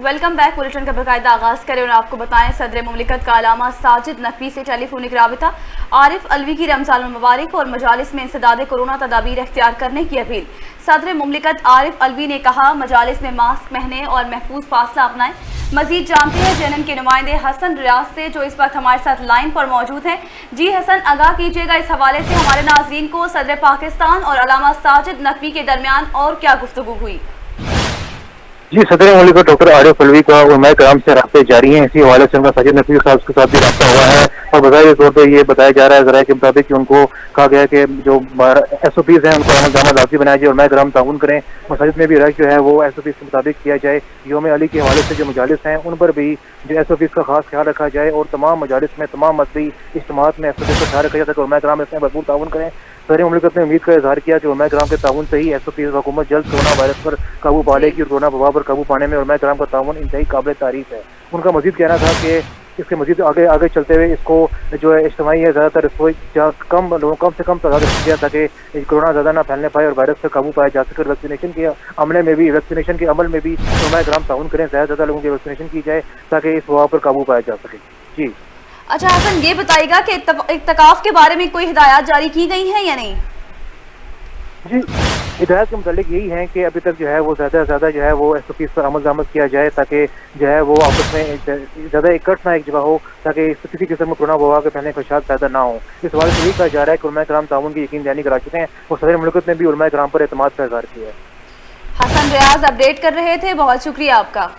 Welcome back. Bulletin का बाकायदा आगाज करें और आपको बताएं, सदर मुमलिकत का अलामा साजिद नकवी से टेलीफोनिक राबिता, आरिफ अलवी की रमजान मुबारक और मजालिस में इंसदाद कोरोना तदाबीर इख्तियार करने की अपील। सदर मुमलिकत आरिफ अलवी ने कहा, मजालिस में मास्क पहने और महफूज फासला अपनाएं। मजीद जानते हैं जेएनएन के नुमाइंदे हसन रियाज से, जो इस वक्त हमारे साथ लाइन पर मौजूद हैं। जी हसन, आगाह कीजिएगा इस हवाले से हमारे नाजरीन को, सदर पाकिस्तान और अलामा साजिद नकवी के दरमियान और क्या गुफ्तगू हुई? जी, सदर मुमलिकत डॉक्टर आरिफ अलवी का उलमाए कराम से राब्ते जारी हैं। इसी हवाले से उनका साजिद नकवी साहब के साथ भी राब्ता हुआ है और बज़ाहिर तौर पर ये बताया जा रहा है ज़राए के मुताबिक कि उनको कहा गया है कि जो SOPs हैं उनको अमल दरामद लाज़मी बनाया जाए, उलमाए कराम ताउन करें। मसाजिद में भी रह जो है वो SOPs के मुताबिक किया जाए। यौम अली के हवाले से जो मजालिस हैं उन पर भी जो SOPs का खास ख्याल रखा जाए और तमाम मजालिस में तमाम मसली इज्तिमात में SOPs का ख्याल रखा जाए ताकि उलमाए कराम इसमें भरपूर ताउन करें। सदर मुमलिकत ने उम्मीद का इजहार किया कि उलमाए कराम के ताउन से ही SOPs हुकूमत जल्द कोरोना वायरस पर काबू पा लेगी और कोरोना वबा पर काबू पाने में उलमाए कराम का ताउन इंतहाई काबिल तारीफ है। उनका मजीद कहना था कि इसके मजीद आगे चलते हुए इसको जो है इज्तिमाई है ज़्यादातर इसको कम से कम तादाद रखी जाए ताकि कोरोना ज़्यादा ना फैलने पाए और वायरस पर काबू पाया जा सके। वैक्सीनेशन के अमल में भी उलमाए कराम ताउन करें, ज़्यादा लोगों की वैक्सीनेशन की जाए ताकि इस वबा पर काबू पाया जा सके। जी अच्छा हसन, ये बताइएगा कि इत्तकाफ के बारे में कोई हिदायत जारी की गई है या नहीं? जी, हिदायत के मुतालिक यही है कि अभी तक जो है वो ज़्यादा से ज़्यादा जो है वो SOPs पर अमल दरामद किया जाए ताकि जो है वो आपस में ज़्यादा इकट्ठ ना एक जगह हो ताकि किसी किस्म में कोरोना वबा के फैलने का खदशात पैदा ना हो। इस हवाले से यही कहा जा रहा है कि उलमाए कराम ताउन की यकीन दहानी करा चुके हैं और सदर मुमलिकत ने भी उलमाए कराम पर एतमाद का इज़हार किया है। हसन रियाज अपडेट कर रहे थे, बहुत शुक्रिया आपका।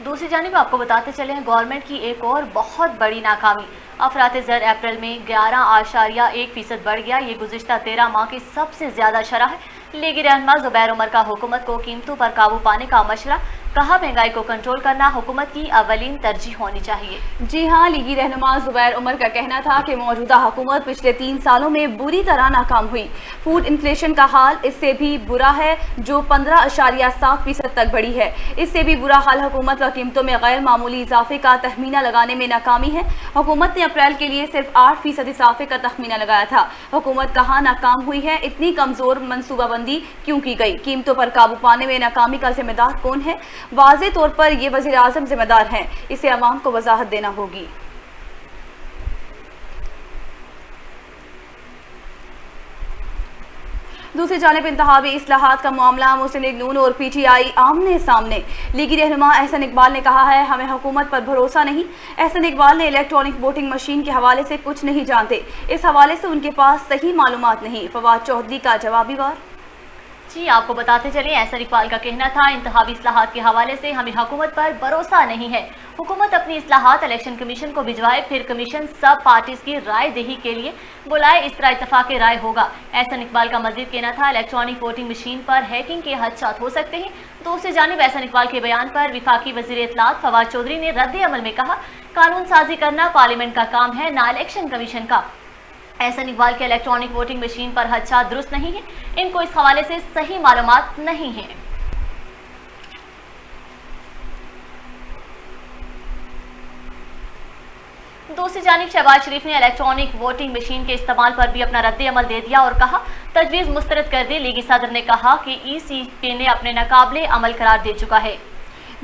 दूसरी जानिब आपको बताते चले हैं, गवर्नमेंट की एक और बहुत बड़ी नाकामी। अफरात ज़र अप्रैल में 11.1% बढ़ गया। ये गुज़िश्ता 13 माह की सबसे ज़्यादा शरह है। लीगी रहनुमा ज़ुबैर उमर का हुकूमत को कीमतों पर काबू पाने का मशवरा, कहा महंगाई को कंट्रोल करना हुकूमत की अवलीन तरजीह होनी चाहिए। जी हाँ, लीगी रहनुमा ज़ुबैर उमर का कहना था कि मौजूदा हुकूमत पिछले 3 सालों में बुरी तरह नाकाम हुई। फूड इन्फ्लेशन का हाल इससे भी बुरा है, जो 15.7% तक बढ़ी है। इससे भी बुरा हाल हुकूमत का कीमतों में गैर मामूली इजाफे का तखमीना लगाने में नाकामी है। हुकूमत ने अप्रैल के लिए सिर्फ 8% इजाफे का तखमीना लगाया था। हुकूमत कहाँ नाकाम हुई है? इतनी कमजोर मनसूबाबंदी क्यों की गई? कीमतों पर काबू पाने में नाकामी का जिम्मेदार कौन है? वाज़े तौर पर ये वज़ीर आज़म जिम्मेदार हैं, इसे अवाम को वजाहत देना होगी। दूसरी जानिब इंतहाबी इस्लाहात का मामला, मुस्लिम लीग नून और PTI आमने सामने। लीगी रहनुमा एहसन इकबाल ने कहा है, हमें हुकूमत पर भरोसा नहीं। एहसन इकबाल ने इलेक्ट्रॉनिक वोटिंग मशीन के हवाले से कुछ नहीं जानते, इस हवाले से उनके पास सही मालूमात नहीं। फवाद चौधरी का जवाबी वार। जी, आपको बताते चले, एहसन इकबाल का कहना था, इंतहाबी इस्लाहात के हवाले से हमें हुकूमत पर भरोसा नहीं है। हुकूमत अपनी इस्लाहात इलेक्शन कमीशन को भिजवाए, फिर कमीशन सब पार्टीज की राय दही के लिए बुलाए, इस तरह इत्तफाक राय होगा। एहसन इकबाल का मजीद कहना था, इलेक्ट्रॉनिक वोटिंग मशीन पर हैकिंग के हदशात हो सकते हैं। दूसरी जानिब एहसन इकबाल के बयान पर विफाकी वजीर इत्तलात फवाद चौधरी ने रद्द अमल में कहा, कानून साजी करना पार्लियामेंट का काम है, ना इलेक्शन कमीशन का। एहसन इकबाल के इलेक्ट्रॉनिक वोटिंग मशीन पर हदशात दुरुस्त नहीं है, इनको इस हवाले से सही मालूमात नहीं है। दूसरी जानिब शहबाज शरीफ ने इलेक्ट्रॉनिक वोटिंग मशीन के इस्तेमाल पर भी अपना रद्द अमल दे दिया और कहा, तजवीज़ मुस्तरद कर दी। लीगी सदर ने कहा कि EC ने अपने नाकाबिले अमल करार दे चुका है।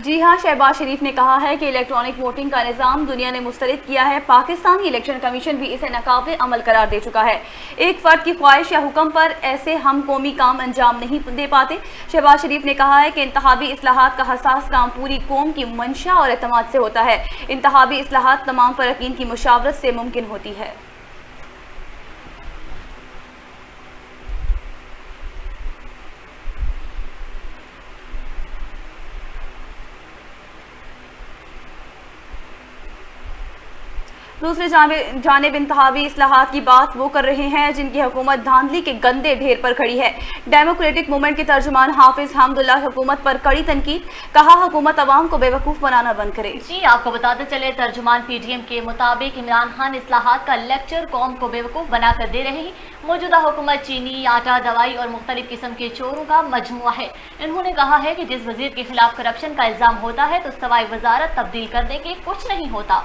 जी हाँ, शहबाज शरीफ ने कहा है कि इलेक्ट्रॉनिक वोटिंग का निज़ाम दुनिया ने मुस्तरद किया है। पाकिस्तानी इलेक्शन कमीशन भी इसे नाकाबिले अमल करार दे चुका है। एक फ़र्द की ख्वाहिश या हुक्म पर ऐसे हम कौमी काम अंजाम नहीं दे पाते। शहबाज शरीफ ने कहा है कि इंतहाबी इस्लाहात का हसास काम पूरी कौम की मंशा और एतमाद से होता है। इंतहाबी इस्लाहात तमाम फ़रक़ीन की मुशावरत से मुमकिन होती है। दूसरी जानिब इंतहावी इस्लाहात की बात वो कर रहे हैं जिनकी हुकूमत धांधली के गंदे ढेर पर खड़ी है। डेमोक्रेटिक मूवमेंट के तर्जुमान हाफिज हमदुल्ला हुकूमत पर कड़ी तनकीद, कहा हुकूमत अवाम को बेवकूफ़ बनाना बंद करे। जी आपको बताते चले, तर्जुमान पीडीएम के मुताबिक इमरान खान इस्लाहात का लेक्चर कौम को बेवकूफ़ बनाकर दे रहे हैं। मौजूदा हुकूमत चीनी, आटा, दवाई और मुख्तलिफ किस्म के चोरों का मजमुआ है। इन्होंने कहा है कि जिस वजीर के खिलाफ करप्शन का इल्ज़ाम होता है तो सवाई वजारत तब्दील करने के कुछ नहीं होता।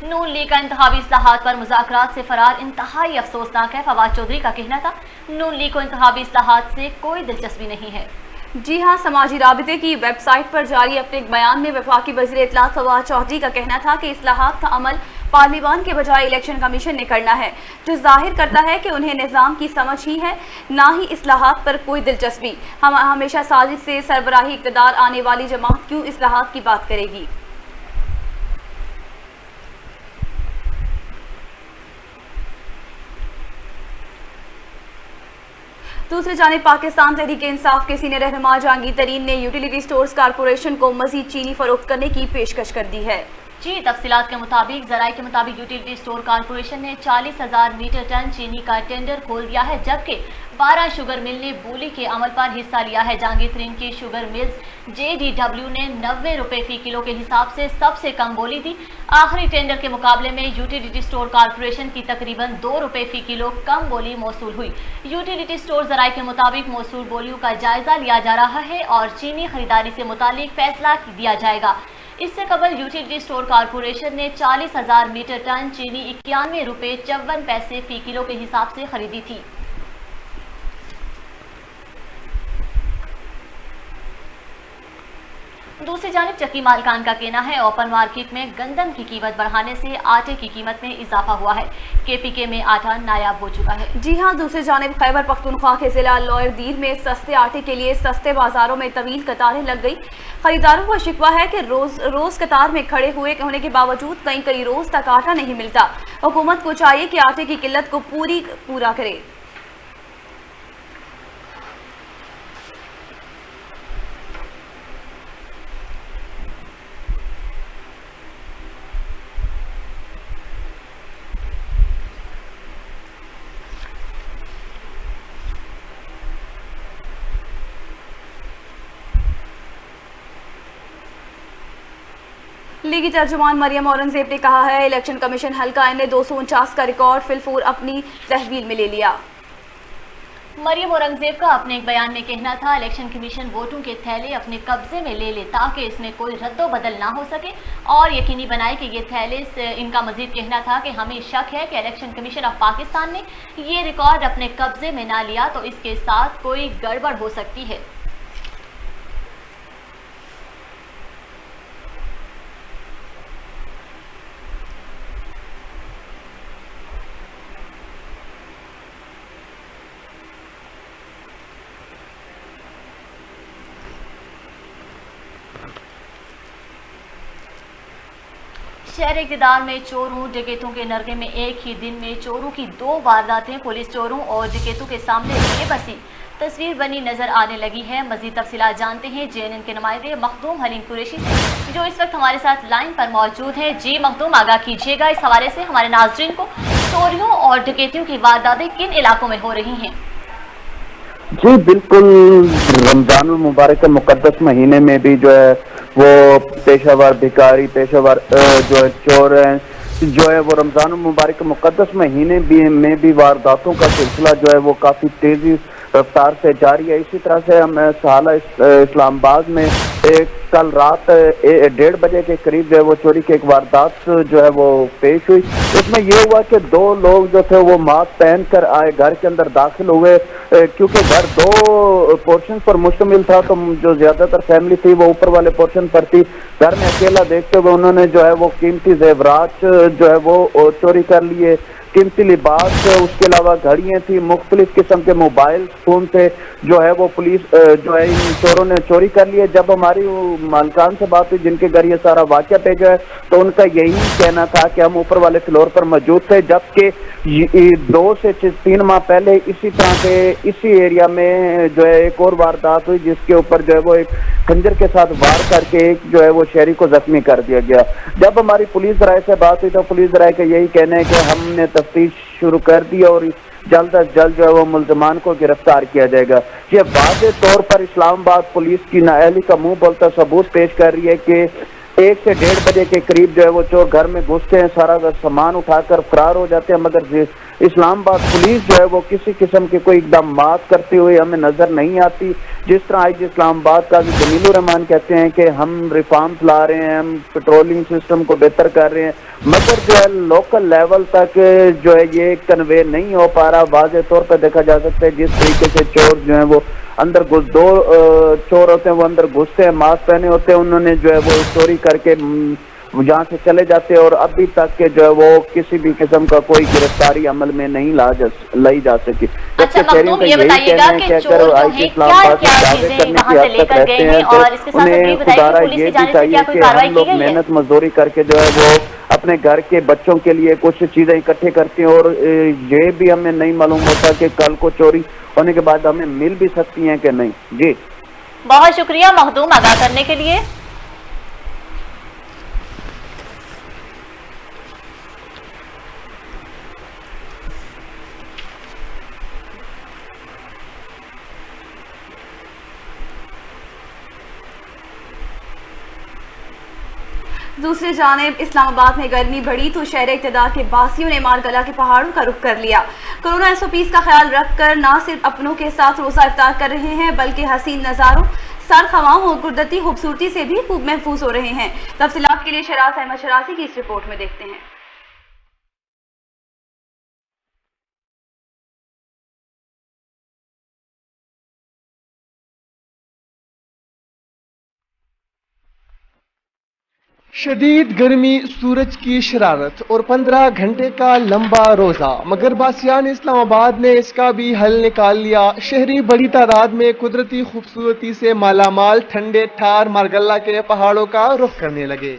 नून लीग का इंतखाबी इस्लाहात पर मुज़ाकरात से फरार इंतहाई अफसोसनाक है। फवाद चौधरी का कहना था, नून लीग को इंतखाबी इस्लाहात से कोई दिलचस्पी नहीं है। जी हाँ, समाजी राबिते की वेबसाइट पर जारी अपने एक बयान में वफाकी वज़ीर इत्तलात फवाद चौधरी का कहना था कि इस्लाहात का अमल पार्लिमान के बजाय इलेक्शन कमीशन ने करना है, जो जाहिर करता है कि उन्हें निज़ाम की समझ ही है, ना ही इस्लाहात पर कोई दिलचस्पी। हम हमेशा साजिश से सरबराही इक़्तिदार आने वाली जमात क्यों इस्लाहात की बात करेगी। दूसरी जानिब पाकिस्तान तहरीक-ए-इंसाफ के सीनियर रहनुमा जहांगीर तरीन ने यूटिलिटी स्टोर्स कॉरपोरेशन को मजीद चीनी फरोख्त करने की पेशकश कर दी है। जी तफसीलात के मुताबिक, ज़राए के मुताबिक यूटिलिटी स्टोर कॉरपोरेशन ने 40,000 मीटर टन चीनी का टेंडर खोल दिया है, जबकि 12 शुगर मिल ने बोली के अमल पर हिस्सा लिया है। जहांगीर तरीन की शुगर मिल्स JDW ने 90 रुपये फी किलो के हिसाब से सबसे कम बोली थी। आखिरी टेंडर के मुकाबले में यूटिलिटी स्टोर कॉरपोरेशन की तकरीबन 2 रुपये फी किलो कम बोली मौसूल हुई। यूटिलिटी स्टोर ज़राए के मुताबिक मौसूल बोलियों का जायजा लिया जा रहा है और चीनी खरीदारी से मुतालिक फैसला दिया जाएगा। इससे कबल यूटिलिटी स्टोर कॉरपोरेशन ने 40,000 मीटर टन चीनी 91 रुपये 54 पैसे फी किलो के हिसाब से खरीदी थी। दूसरी जानिब चक्की मालकान का कहना है, ओपन मार्केट में गंदम की कीमत बढ़ाने से आटे की कीमत में इजाफा हुआ है। KPK में आटा नायाब हो चुका है। जी हाँ, दूसरी जानिब खैबर पख्तूनख्वा के जिला लोयरदीर में सस्ते आटे के लिए सस्ते बाजारों में तवील कतारें लग गई। खरीदारों का शिकवा है कि रोज कतार में खड़े होने के बावजूद कई रोज तक आटा नहीं मिलता। हुकूमत को चाहिए कि आटे की किल्लत को पूरा करे। लीगी तर्जुमान मरियम औरंगजेब ने कहा है, इलेक्शन कमीशन हल्का NA 249 का रिकॉर्ड फिलफूर अपनी तहवील में ले लिया। मरियम औरंगजेब का अपने एक बयान में कहना था, इलेक्शन कमीशन वोटों के थैले अपने कब्जे में ले ताकि इसमें कोई रद्दो बदल ना हो सके और यकीनी बनाए कि ये थैले से। इनका मजीद कहना था कि हमें शक है कि इलेक्शन कमीशन ऑफ पाकिस्तान ने ये रिकॉर्ड अपने कब्जे में ना लिया तो इसके साथ कोई गड़बड़ हो सकती है। शहर इक़्तिदार में चोरों डकैतों के नरगे में एक ही दिन में चोरों की 2 वारदातें पुलिस चोरों और डकैतों के सामने बेबसी तस्वीर बनी नजर आने लगी है। मजीद तफसीलात जानते हैं JNN के नुमाइंदे मखदूम हलीम कुरैशी से, जो इस वक्त हमारे साथ लाइन पर मौजूद है। जी मखदूम, आगाह कीजिएगा इस हवाले से हमारे नाज़रीन को, चोरियों और डकैतियों की वारदातें किन इलाकों में हो रही हैं? जी बिल्कुल, रमजान मुबारक के मुकद्दस महीने में भी जो है वो पेशावर भिखारी, पेशावर जो है चोर हैं, जो है वो रमजान मुबारक के मुकद्दस महीने में भी वारदातों का सिलसिला जो है वो काफ़ी तेज़ी रफ्तार से जारी है। इसी तरह से हम साला इस्लामाबाद में कल रात 1:30 बजे के करीब जो है वो चोरी की एक वारदात जो है वो पेश हुई। इसमें यह हुआ कि 2 लोग जो थे वो मास्क पहन कर आए, घर के अंदर दाखिल हुए। क्योंकि घर 2 पोर्शन पर मुश्तमिल था तो जो ज्यादातर फैमिली थी वो ऊपर वाले पोर्शन पर थी। घर में अकेला देखते हुए उन्होंने जो है वो कीमती जेवरात जो है वो चोरी कर लिए। कीमती लिबास, उसके अलावा घड़ियां थी, मुख्तलिफ किस्म के मोबाइल फोन थे, जो है वो पुलिस जो है इन चोरों ने चोरी कर लिए। जब हमारी मालकान से बात हुई जिनके घर ये सारा वाक़या पेश है, तो उनका यही कहना था कि हम ऊपर वाले फ्लोर पर मौजूद थे, जबकि 2 से 3 माह पहले इसी तरह के इसी एरिया में जो है एक और वारदात हुई, जिसके ऊपर जो है वो एक खंजर के साथ वार करके एक जो है वो शहरी को जख्मी कर दिया गया। जब हमारी पुलिस राय से बात हुई तो पुलिस राय का यही कहना है कि हमने तफ्तीश शुरू कर दी और जल्द अज जल्द जो है वो मुल्जमान को गिरफ्तार किया जाएगा। ये वाज़े तौर पर इस्लामाबाद पुलिस की नाअहली का मुंह बोलता सबूत पेश कर रही है कि 1 से 1:30 बजे के करीब जो है वो चोर घर में घुसते हैं, सारा सामान उठाकर फरार हो जाते हैं, मगर इस्लामाबाद पुलिस जो है वो किसी किस्म के कोई इकदाम करती हुई हमें नजर नहीं आती। जिस तरह आज इस्लामाबाद का जमीलुर रहमान कहते हैं कि हम रिफॉर्म्स ला रहे हैं, हम पेट्रोलिंग सिस्टम को बेहतर कर रहे हैं, मगर जो है लोकल लेवल तक जो है ये कन्वे नहीं हो पा रहा। वाज़े तौर पर देखा जा सकता है जिस तरीके से चोर जो है वो अंदर दो चोर होते हैं, वो अंदर घुसते हैं, मास्क पहने होते हैं, उन्होंने जो है वो चोरी करके जहाँ से चले जाते हैं और अभी तक के जो है वो किसी भी किस्म का कोई गिरफ्तारी अमल में नहीं लाई जा सकी। अच्छा मखदूम, ये बताइएगा कि चोर जो हैं क्या चीजें वहाँ से लेकर गए हैं, और इसके साथ ये बताइए पुलिस की जानिब से क्या कोई कार्रवाई की गई है? मेहनत मजदूरी करके जो है वो अपने घर के बच्चों के लिए कुछ चीजें इकट्ठे करते हैं, और ये भी हमें नहीं मालूम होता कि कल को चोरी होने के बाद हमें मिल भी सकती हैं कि नहीं। जी बहुत शुक्रिया मखदूम आगाह करने के लिए। दूसरी जानिब इस्लामाबाद में गर्मी बढ़ी तो शहर इक़्तिदार के बासियों ने मारगला के पहाड़ों का रुख कर लिया। कोरोना SOPs का ख्याल रखकर न सिर्फ अपनों के साथ रोज़ा इफ्तार कर रहे हैं, बल्कि हसीन नज़ारों, सर्द हवाओं और कुदरती खूबसूरती से भी खूब महफूज हो रहे हैं। तफसीलात के लिए शराज अहमद शराजी की इस रिपोर्ट में देखते हैं। शदीद गर्मी, सूरज की शरारत और 15 घंटे का लंबा रोजा, मगर बासियान इस्लामाबाद ने इसका भी हल निकाल लिया। शहरी बड़ी तादाद में कुदरती खूबसूरती से मालामाल ठंडे ठार मारगल्ला के पहाड़ों का रुख करने लगे।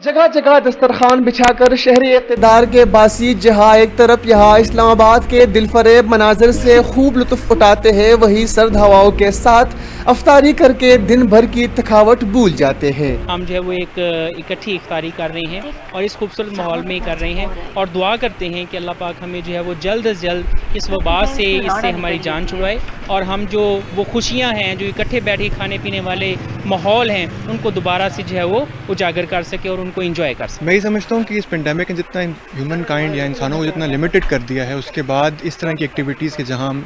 जगह जगह दस्तरखान बिछाकर शहरी इक़्तिदार के बासी जहाँ एक तरफ यहाँ इस्लामाबाद के दिलफरेब मनाजिर से खूब लुत्फ़ उठाते हैं, वहीं सर्द हवाओं के साथ अफ्तारी करके दिन भर की थकावट भूल जाते हैं। हम जो है वो एक इकट्ठी इफ्तारी कर रहे हैं और इस खूबसूरत माहौल में कर रहे हैं, और दुआ करते हैं कि अल्लाह पाक हमें जो है वो जल्द अज जल्द इस वबा से इससे हमारी जान छुड़ाए, और हम जो वो खुशियाँ हैं, जो इकट्ठे बैठे खाने पीने वाले माहौल हैं, उनको दोबारा से जो है वो उजागर कर सके और उनको इंजॉय कर सके। मैं ये समझता हूँ कि इस पेंडेमिक ने जितना ह्यूमन काइंड या इंसानों को जितना लिमिटेड कर दिया है, उसके बाद इस तरह की एक्टिविटीज़ के जहाँ हम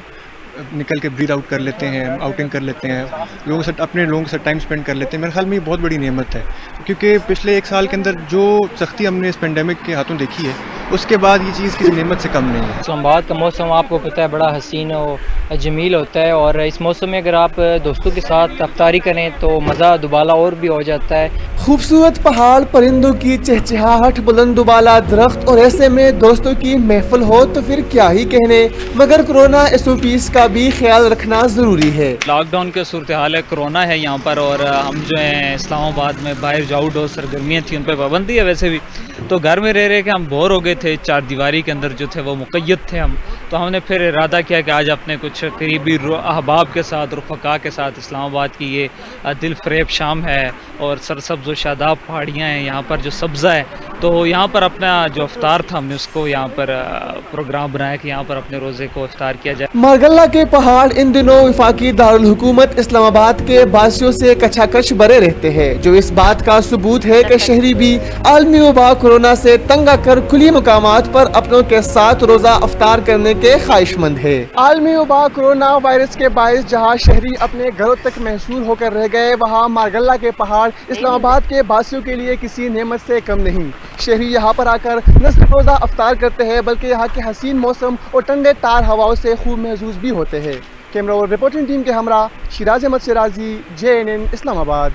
निकल के ब्रीद आउट कर लेते हैं, आउटिंग कर लेते हैं, अपने लोगों के साथ टाइम स्पेंड कर लेते हैं, मेरे ख्याल में ये बहुत बड़ी नेमत है। क्योंकि पिछले 1 साल के अंदर जो सख्ती हमने इस पेंडेमिक के हाथों देखी है, उसके बाद ये चीज़ किसी नेमत से कम नहीं है। इस्लामाबाद का मौसम आपको पता है बड़ा हसीन और जमील होता है, और इस मौसम में अगर आप दोस्तों के साथ अफ्तारी करें तो मज़ा दुबाला और भी हो जाता है। खूबसूरत पहाड़, परिंदों की चहचहाहट, बुलंद दुबाला दरख्त, और ऐसे में दोस्तों की महफिल हो तो फिर क्या ही कहने। मगर कोरोना SOPs का भी ख्याल रखना ज़रूरी है। लॉकडाउन के सूरत हाल है, कोरोना है यहाँ पर, और हम जो है इस्लामाबाद में बाहर जो आउटडोर सरगर्मियाँ थी उन पर पाबंदी है वैसे भी, तो घर में रह के हम बोर हो गए थे, 4 दीवारी के अंदर जो थे वो मुक़य्यद थे हम, तो हमने फिर इरादा किया कि आज अपने कुछ करीबी अहबाब के साथ, रुफ़क़ा के साथ इस्लामाबाद की ये दिल फरेब शाम है और सरसब्ज़ और शादाब पहाड़ियाँ हैं, यहाँ पर जो सब्ज़ा है, तो यहाँ पर अपना जो अफ्तार था हमने उसको यहाँ पर प्रोग्राम बनाया कि यहाँ पर अपने रोज़े को इफ्तार किया जाए। मारगल्ला के पहाड़ इन दिनों वफाकी दारुल हुकूमत इस्लामाबाद के बासियों से कचाकच भरे रहते हैं, जो इस बात का सबूत है कि शहरी भी आलमी वबा कोरोना से तंग आकर खुली मुकामात पर अपनों के साथ रोजा अफ्तार करने के ख्वाहिशमंद है। आलमी वबा कोरोना वायरस के बायस जहाँ शहरी अपने घरों तक महसूर होकर रह गए, वहाँ मारगल्ला के पहाड़ इस्लामाबाद के बासियों के लिए किसी नेमत से कम नहीं। शहरी यहाँ पर आकर न सिर्फ रोजा अफ्तार करते हैं, बल्कि यहाँ के हसीन मौसम और ठंडे तार हवाओं से खूब महसूस भी होते हैं। कैमरा और रिपोर्टिंग टीम के हमरा शिराज अहमद सिराजी, JNN इस्लामाबाद।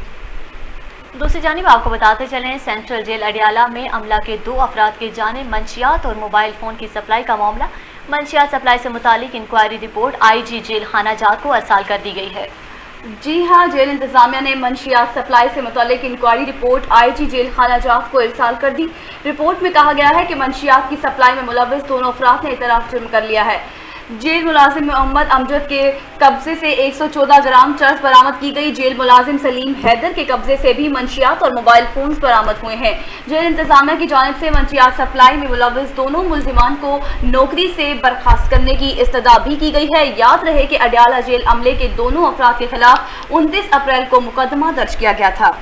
दूसरी जानिब आपको बताते चलें, सेंट्रल जेल अडियाला में अमला के 2 अफराद की जानिब मंशियात और मोबाइल फ़ोन की सप्लाई का मामला। मंशियात सप्लाई से मुतालिक इंक्वायरी रिपोर्ट IG जेल खानाजात को अरसाल कर दी गई है। जी हाँ, जेल इंतजामिया ने मंशियात सप्लाई से मुतालिक इंक्वायरी रिपोर्ट IG जेल खानाजात को इरसाल कर दी। रिपोर्ट में कहा गया है कि मंशियात की सप्लाई में मुलव्विस दोनों अफराद ने इतराफ़ जुर्म कर लिया है। जेल मुलाजिम मोहम्मद अमजद के कब्जे से 114 ग्राम चरस बरामद की गई। जेल मुलाजिम सलीम हैदर के कब्जे से भी मंशियात और मोबाइल फोन्स बरामद हुए हैं। जेल इंतजामिया की जानिब से मंशियात सप्लाई में मुलव्विस दोनों मुल्जिमान को नौकरी से बर्खास्त करने की इस्तदा भी की गई है। याद रहे कि अडियाला जेल अमले के दोनों अफराद के खिलाफ 29 अप्रैल को मुकदमा दर्ज किया गया था।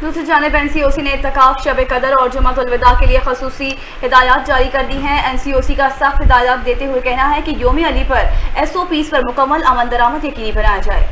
दूसरी जानिब NCOC ने इत्तकाफ, शब कदर और जुमातुल विदा के लिए खसूसी हिदायत जारी कर दी हैं। NCOC का सख्त हिदायत देते हुए कहना है कि योम अली पर SOPs पर मुकम्मल अमल दरामद यकीनी बनाया जाए।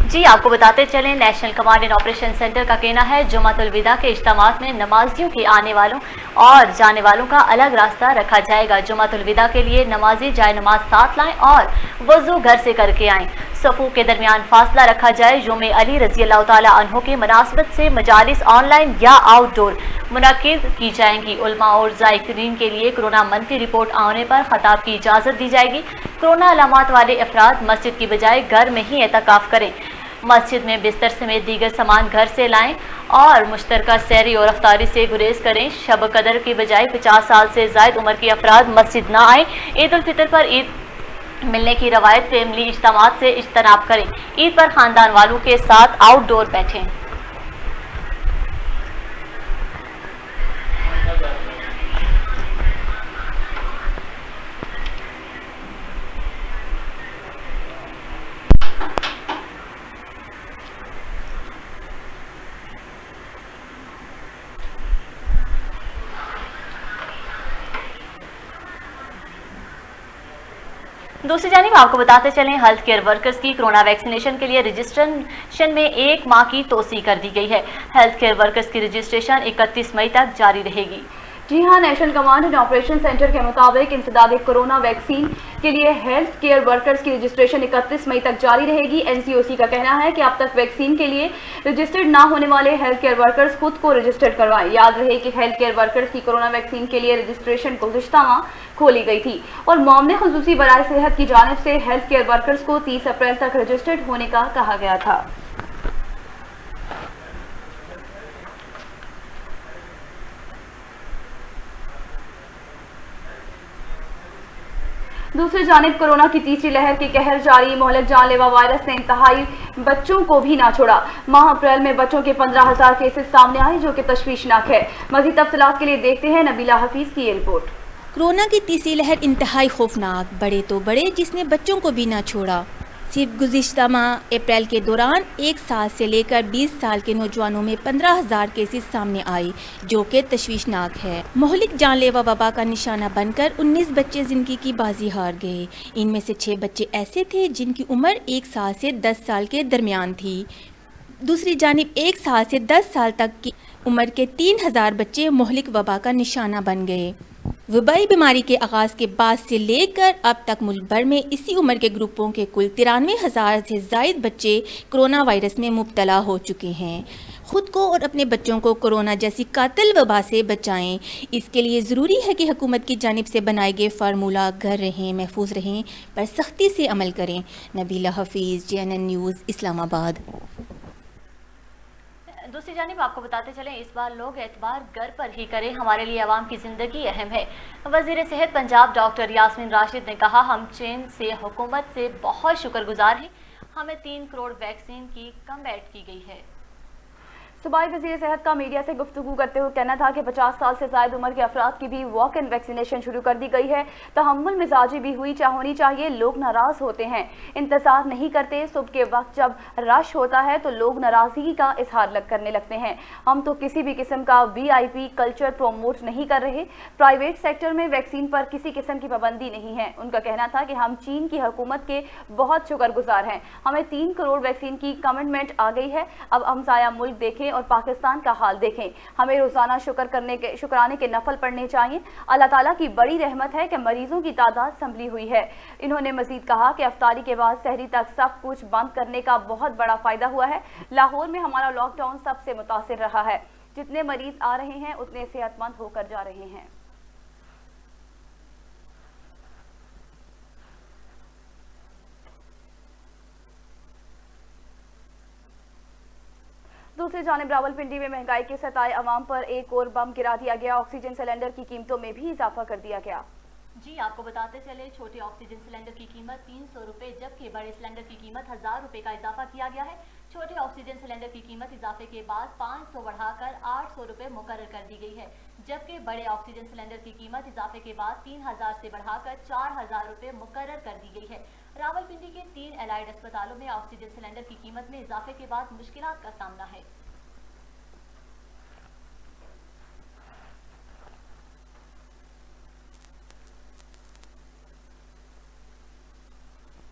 जी आपको बताते चलें, national command and operation centre का कहना है जुमातुल विदा के इज्तिमात में नमाजियों के आने वालों और जाने वालों का अलग रास्ता रखा जाएगा। जुमातुल विदा के लिए नमाजी जाए नमाज साथ लाएं और वजू घर से करके आएं। सफ़ू के दरमियान फासला रखा जाए। योम अली रज़ी अल्लाह तआला अन्हु की मुनासबत से मजालिस ऑनलाइन या आउटडोर मुनक्किद की जाएंगी। उलमा और ज़ायरीन के लिए कोरोना मनफी रिपोर्ट आने पर खताब की इजाज़त दी जाएगी। कोरोना अलामात वाले अफराद मस्जिद की बजाय घर में ही एतकाफ करें। मस्जिद में बिस्तर समेत दीगर सामान घर से लाएं और मुश्तरका सैरी और अफ्तारी से गुरेज करें। शब कदर की बजाय 50 साल से ज़ायद उम्र के अफराद मस्जिद ना आएँ। ईद उल फितर पर ईद मिलने की रवायत फैमिली इज्तिमात से इज्तनाब करें। ईद पर खानदान वालों के साथ आउटडोर बैठें। दूसरी जानिब आपको बताते चलें, हेल्थ केयर वर्कर्स की कोरोना वैक्सीनेशन के लिए रजिस्ट्रेशन में 1 माह की तोसी कर दी गई है। हेल्थ केयर वर्कर्स की रजिस्ट्रेशन 31 मई तक जारी रहेगी। जी हाँ, national command and operation centre के मुताबिक इंसदाद कोरोना वैक्सीन के लिए हेल्थ केयर वर्कर्स की रजिस्ट्रेशन 31 मई तक जारी रहेगी। NCOC का कहना है कि अब तक वैक्सीन के लिए रजिस्टर्ड ना होने वाले हेल्थ केयर वर्कर्स खुद को रजिस्टर्ड करवाएं। याद रहे कि हेल्थ केयर वर्कर्स की कोरोना वैक्सीन के लिए रजिस्ट्रेशन गुज़िश्ता माह खोली गई थी और मामले खुसूसी बराए सेहत की जानिब से हेल्थ केयर वर्कर्स को 30 अप्रैल तक रजिस्टर्ड होने का कहा गया था। दूसरी जानिब कोरोना की तीसरी लहर की कहर जारी। मोहलिक जानलेवा वायरस ने इंतहाई बच्चों को भी ना छोड़ा। माह अप्रैल में बच्चों के 15,000 केसेस सामने आए, जो कि तशवीशनाक है। मज़ीद तफसीलात के लिए देखते हैं नबीला हफीज की ये रिपोर्ट। कोरोना की तीसरी लहर इंतहाई खौफनाक, बड़े तो बड़े, जिसने बच्चों को भी ना छोड़ा। सिर्फ गुज़िश्ता माह अप्रैल के दौरान 1 साल से लेकर 20 साल के नौजवानों में 15,000 केसेस सामने आए, जो कि तशवीशनाक है। मोहलिक जानलेवा वबा का निशाना बनकर 19 बच्चे ज़िंदगी की बाजी हार गए। इनमें से 6 बच्चे ऐसे थे जिनकी उम्र 1 साल से 10 साल के दरमियान थी। दूसरी जानिब 1 साल से 10 साल तक की उम्र के 3,000 बच्चे मोहलिक वबा का निशाना बन गए। वबाई बीमारी के आगाज़ के बाद से लेकर अब तक मुल्क भर में इसी उम्र के ग्रुपों के कुल 93,000 से ज़ायद बच्चे कोरोना वायरस में मुब्तला हो चुके हैं। ख़ुद को और अपने बच्चों को कोरोना जैसी कातिल वबा से बचाएं। इसके लिए ज़रूरी है कि हुकूमत की जानिब से बनाए गए फार्मूला घर रहें, महफूज रहें पर सख्ती से अमल करें। Nabila Hafeez, JNN news, Islamabad. दूसरी जानिब आपको बताते चलें, इस बार लोग एतबार घर पर ही करें, हमारे लिए आवाम की ज़िंदगी अहम है। वज़ीर सेहत पंजाब डॉक्टर यास्मीन राशिद ने कहा, हम चीन से हुकूमत से बहुत शुक्रगुजार हैं, हमें 3 करोड़ वैक्सीन की कम ऐड की गई है। सूबाई वज़ीर सेहत का मीडिया से गुफ्तगू करते हुए कहना था कि 50 साल से ज़ायद उम्र के अफराद की भी वॉक इन वैक्सीनेशन शुरू कर दी गई है। तहम्मुल मिजाजी भी हुई होनी चाहिए। लोग नाराज़ होते हैं, इंतज़ार नहीं करते। सुबह के वक्त जब रश होता है तो लोग नाराज़गी का इजहार करने लगते हैं। हम तो किसी भी किस्म का VIP कल्चर प्रोमोट नहीं कर रहे। प्राइवेट सेक्टर में वैक्सीन पर किसी किस्म की पाबंदी नहीं है। उनका कहना था कि हम चीन की हुकूमत के बहुत शुक्रगुजार हैं। हमें 3 करोड़ वैक्सीन की कमिटमेंट आ गई है। अब हमसाया मुल्क देखें और पाकिस्तान का हाल देखें। हमें रोज़ाना शुक्राने के नफल पढ़ने चाहिए। अल्लाह ताला की बड़ी रहमत है कि मरीजों की तादाद संभली हुई है। इन्होंने मजीद कहा कि अफ्तारी के बाद सहरी तक सब कुछ बंद करने का बहुत बड़ा फायदा हुआ है। लाहौर में हमारा लॉकडाउन सबसे मुतासिर रहा है। जितने मरीज आ रहे हैं उतने सेहतमंद होकर जा रहे हैं। दूसरी जानिब रावलपिंडी में महंगाई के सताए अवाम पर एक और बम गिरा दिया गया। ऑक्सीजन सिलेंडर की कीमतों में भी इजाफा कर दिया गया। जी आपको बताते चले, छोटे ऑक्सीजन सिलेंडर की कीमत 300 रुपए जबकि बड़े सिलेंडर की कीमत 1000 रुपए का इजाफा किया गया है। छोटे ऑक्सीजन सिलेंडर की कीमत इजाफे के बाद 500 बढ़ाकर 800 रुपए मुकर्रर कर दी गई है, जबकि बड़े ऑक्सीजन सिलेंडर की कीमत इजाफे के बाद 3000 से बढ़ाकर 4000 रुपए मुकर्रर कर दी गई है। रावलपिंडी के 3 एलाइड अस्पतालों में ऑक्सीजन सिलेंडर की कीमत में इजाफे के बाद मुश्किलात का सामना है।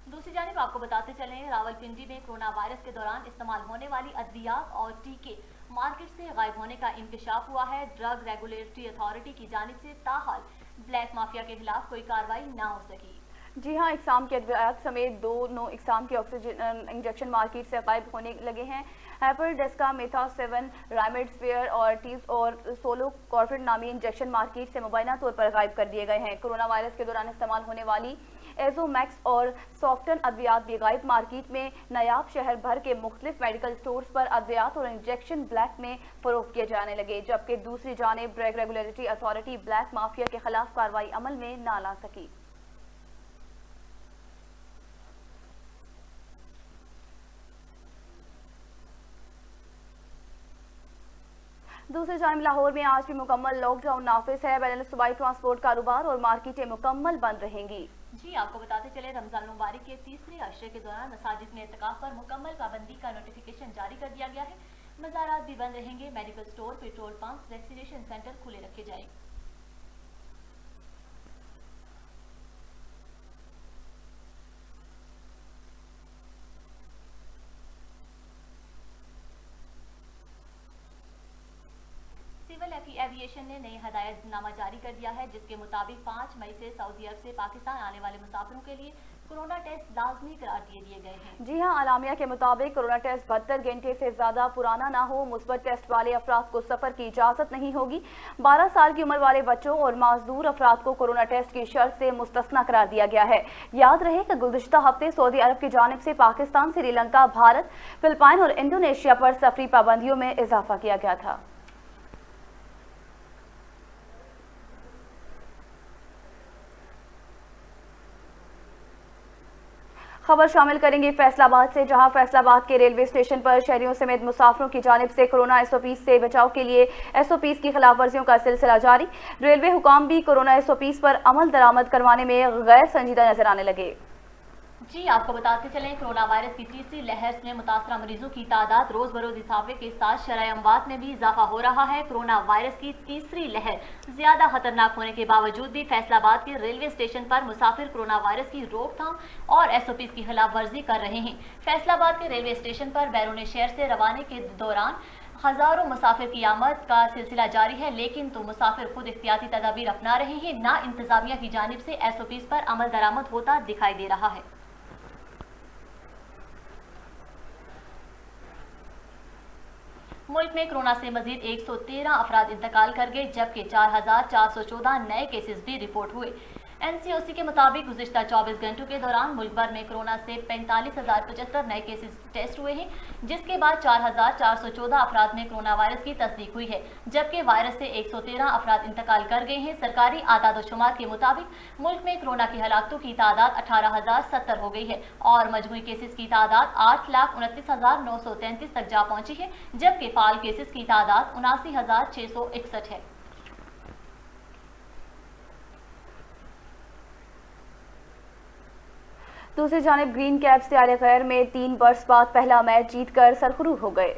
दूसरी जानिब आपको बताते चलें, रावलपिंडी में कोरोना वायरस के दौरान इस्तेमाल होने वाली अद्वियात और टीके मार्केट से गायब होने का इंकशाफ हुआ है। ड्रग रेगुलेटरी अथॉरिटी की जानिब से ताहाल ब्लैक माफिया के खिलाफ कोई कार्रवाई ना हो सकी। जी हाँ, इकसाम के अद्वियात समेत 2 इकसाम के ऑक्सीजन इंजेक्शन मार्केट से गायब होने लगे हैं। हैपरडेस्का, मेथा-7, राइमेडस्फेयर और टीज और सोलो कॉर्फिड नामी इंजेक्शन मार्केट से मुबैना तौर पर गायब कर दिए गए हैं। कोरोना वायरस के दौरान इस्तेमाल होने वाली एजोमैक्स और सॉफ्टन अद्वियात भी गायब मार्केट में नायाब शहर भर के मुख्तलिफ मेडिकल स्टोर्स पर अद्वियात और इंजेक्शन ब्लैक में फरोख्त किए जाने लगे, जबकि दूसरी जानिब drug regulatory authority black mafia के खिलाफ कार्रवाई अमल में ना ला सकी। दूसरी जानिब लाहौर में आज भी मुकम्मल लॉकडाउन नाफिज है। बैनुल सूबाई ट्रांसपोर्ट कारोबार और मार्केटें मुकम्मल बंद रहेंगी। जी आपको बताते चले, रमजान मुबारक के तीसरे अशरे के दौरान मसाजिद में एतकाफ पर मुकम्मल पाबंदी का नोटिफिकेशन जारी कर दिया गया है। मज़ारात भी बंद रहेंगे। Medical store, petrol pump, vaccination centre खुले रखे जाएंगे। सिविल एविएशन ने नई हदायतनामा जारी कर दिया है, जिसके मुताबिक 5 मई से सऊदी अरब से पाकिस्तान आने वाले मुसाफिरों के लिए कोरोना टेस्ट लाजमी करार दिए गए हैं। जी हाँ, आलामिया के मुताबिक कोरोना टेस्ट 72 घंटे से ज्यादा पुराना ना हो। मुस्बत टेस्ट वाले अफराद को सफर की इजाजत नहीं होगी। 12 साल की उम्र वाले बच्चों और माजदूर अफराद को कोरोना टेस्ट की शर्त से मुस्तस्ना करार दिया गया है। याद रहे कि गुज़िश्ता हफ्ते सऊदी अरब की जानिब से पाकिस्तान, श्रीलंका, भारत, फिलिपाइन और इंडोनेशिया पर सफरी पाबंदियों में इजाफा किया गया था। खबर शामिल करेंगे फैसलाबाद से, जहां फैसलाबाद के रेलवे स्टेशन पर शहरियों समेत मुसाफिरों की जानिब से कोरोना SOPs से बचाव के लिए SOPs की खिलाफ वर्जियों का सिलसिला जारी। रेलवे हुकाम भी कोरोना SOPs पर अमल दरामद करवाने में गैर संजीदा नजर आने लगे। जी आपको बताते चलें, कोरोना वायरस की तीसरी लहर में मुतासरा मरीजों की तादाद रोज बरोज इजाफे के साथ शरह अमवात में भी इजाफा हो रहा है। कोरोना वायरस की तीसरी लहर ज्यादा खतरनाक होने के बावजूद भी फैसलाबाद के रेलवे स्टेशन पर मुसाफिर कोरोना वायरस की रोकथाम और SOPs की खिलाफ वर्जी कर रहे हैं। फैसलाबाद के रेलवे स्टेशन पर बैरून शहर से रवाने के दौरान हजारों मुसाफिर की आमद का सिलसिला जारी है, लेकिन तो मुसाफिर खुद एहतियाती तदाबीर अपना रहे हैं, ना इंतजामिया की जानिब से SOPs पर अमल दरामद होता दिखाई दे रहा है। मुल्क में कोरोना से मजीद 113 अफराद इंतकाल कर गए, जबकि 4414 नए केसेस भी रिपोर्ट हुए। NCOC के मुताबिक गुज़िश्ता 24 घंटों के दौरान मुल्क भर में कोरोना से 45,075 नए केसेस टेस्ट हुए हैं, जिसके बाद 4,414 अफराद में कोरोना वायरस की तस्दीक हुई है, जबकि वायरस से 113 अफराद इंतकाल कर गए हैं। सरकारी आदाद-ओ-शुमार के मुताबिक मुल्क में कोरोना की हलाकतों की तादाद 18,070 हो गई है और मजमूई केसेस की तादाद 8,29,933 तक जा पहुंची है, जबकि फाल केसेस की तादाद 79,661 है। दूसरी जानिब ग्रीन कैप्स तैयार खैर में 3 वर्ष बाद पहला मैच जीतकर सरखुरू हो गए।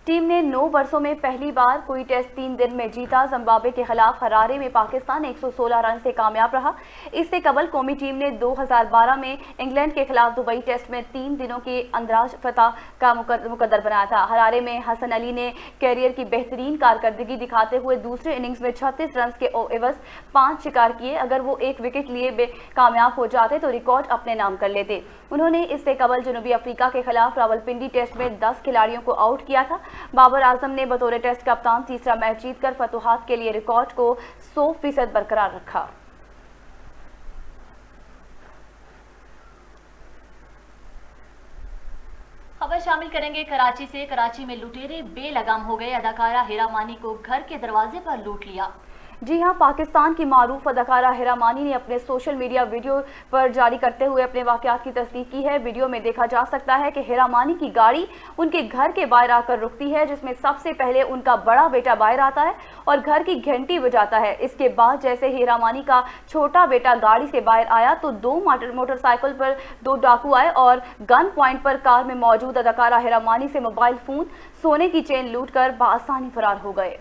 टीम ने 9 वर्षों में पहली बार कोई टेस्ट 3 दिन में जीता। जिम्बाब्वे के खिलाफ हरारे में पाकिस्तान 116 रन से कामयाब रहा। इससे कबल कौमी टीम ने 2012 में इंग्लैंड के खिलाफ दुबई टेस्ट में 3 दिनों के अंदराज फतह का मुकद्दर बनाया था। हरारे में हसन अली ने कैरियर की बेहतरीन कारकर्दगी दिखाते हुए दूसरे इनिंग्स में 36 रन के एवज 5 शिकार किए। अगर वो एक विकेट लिए कामयाब हो जाते तो रिकॉर्ड अपने नाम कर लेते। उन्होंने इससे कबल जनूबी अफ्रीका के खिलाफ रावलपिंडी टेस्ट में 10 खिलाड़ियों को आउट किया था। बाबर आजम ने बतौर टेस्ट कप्तान तीसरा मैच जीतकर फतुहात के लिए रिकॉर्ड को 100% बरकरार रखा। खबर शामिल करेंगे कराची से। कराची में लुटेरे बेलगाम हो गए। अदाकारा हिरा मानी को घर के दरवाजे पर लूट लिया। जी हां, पाकिस्तान की मारूफ अदाकारा हिरा मानी ने अपने सोशल मीडिया वीडियो पर जारी करते हुए अपने वाकयात की तस्दीक की है। वीडियो में देखा जा सकता है कि हिरा मानी की गाड़ी उनके घर के बाहर आकर रुकती है, जिसमें सबसे पहले उनका बड़ा बेटा बाहर आता है और घर की घंटी बजाता है। इसके बाद जैसे हिरा मानी का छोटा बेटा गाड़ी से बाहर आया तो 2 मोटरसाइकिल पर 2 डाकू आए और गन पॉइंट पर कार में मौजूद अदाकारा हिरा मानी से मोबाइल फोन, सोने की चेन लूट कर बआसानी फरार हो गए।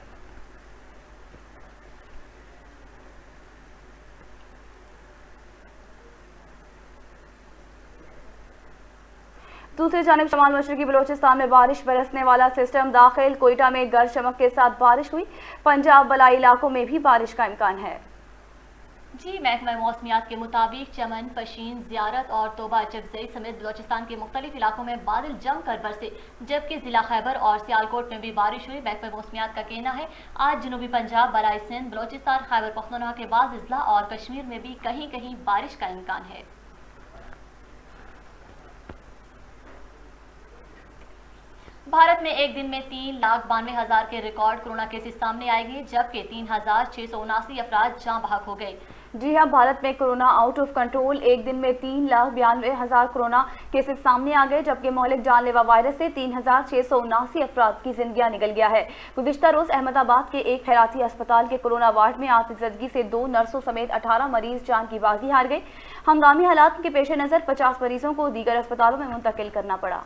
दूसरी जानिब शमाल मशरकी बलोचिस्तान में बारिश बरसने वाला सिस्टम दाखिल। कोयटा में गरज चमक के साथ बारिश हुई। पंजाब बलाई इलाकों में भी बारिश का इम्कान है। जी, महकमा मौसमियात के मुताबिक चमन, पशीन, ज़ियारत और तोबा चकजई समेत बलोचिस्तान के मुख्तलिफ इलाकों में बादल जमकर बरसे, जबकि जिला खैबर और सियालकोट में भी बारिश हुई। महकमा मौसमियात का कहना है आज जनूबी पंजाब, बलाई सिंध, बलोचिस्तान, खैबर पख्तूनख्वा के बाद अजला और कश्मीर में भी कहीं कहीं बारिश का इम्कान है। भारत में एक दिन में 3,92,000 के रिकॉर्ड कोरोना केसेस सामने आएंगे, जबकि 3,679 अफराद जाँ बहक हो गए। जी हां, भारत में कोरोना आउट ऑफ कंट्रोल। एक दिन में 3,92,000 कोरोना केसेस सामने आ गए, जबकि मौलिक जानलेवा वायरस से 3,679 अफराद की जिंदगियां निकल गया है। गुज़िश्ता रोज अहमदाबाद के एक खैराती अस्पताल के कोरोना वार्ड में आतिशज़दगी से 2 नर्सों समेत 18 मरीज जान की बाजी हार गए। हंगामी हालात के पेश नज़र 50 मरीजों को दीगर अस्पतालों में मुंतकिल करना पड़ा।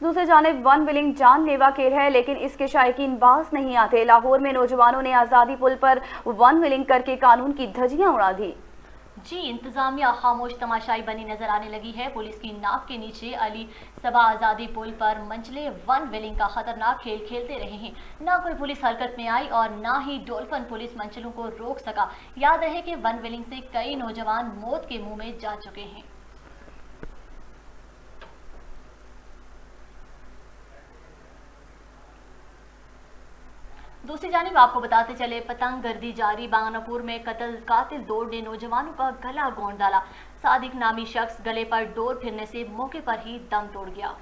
दूसरी जानिब वन विलिंग जानलेवा खेल है, लेकिन इसके शायकीन बाज नहीं आते। लाहौर में नौजवानों ने आज़ादी पुल पर वन विलिंग करके कानून की धज्जियां उड़ा दी। जी, इंतजामिया खामोश तमाशाई बनी नजर आने लगी है। पुलिस की नाक के नीचे अली सबा आज़ादी पुल पर मंचले वन विलिंग का खतरनाक खेल खेलते रहे हैं। ना कोई पुलिस हरकत में आई और ना ही डोल्फन पुलिस मंचलों को रोक सका। याद रहे कि वन विलिंग से कई नौजवान मौत के मुंह में जा चुके हैं। दूसरी जानिब आपको बताते चले पतंग गर्दी जारी। बांगनापुर में कातिल डोर ने नौजवानों का गला गोंद डाला। सादिक नामी शख्स गले पर डोर फिरने से मौके पर ही दम तोड़ गया।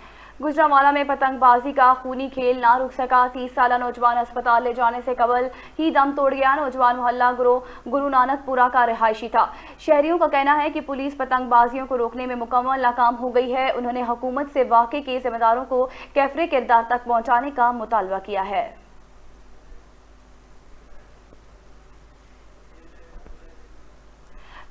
गुजरांवाला में पतंगबाजी का खूनी खेल ना रुक सका। 30 साल नौजवान अस्पताल ले जाने से कबल ही दम तोड़ गया। नौजवान मोहल्ला गुरु नानकपुरा का रिहायशी था। शहरियों का कहना है कि पुलिस पतंगबाजियों को रोकने में मुकम्मल नाकाम हो गई है। उन्होंने हुकूमत से वाक़े के जिम्मेदारों को कैफरे किरदार तक पहुँचाने का मुतालबा किया है।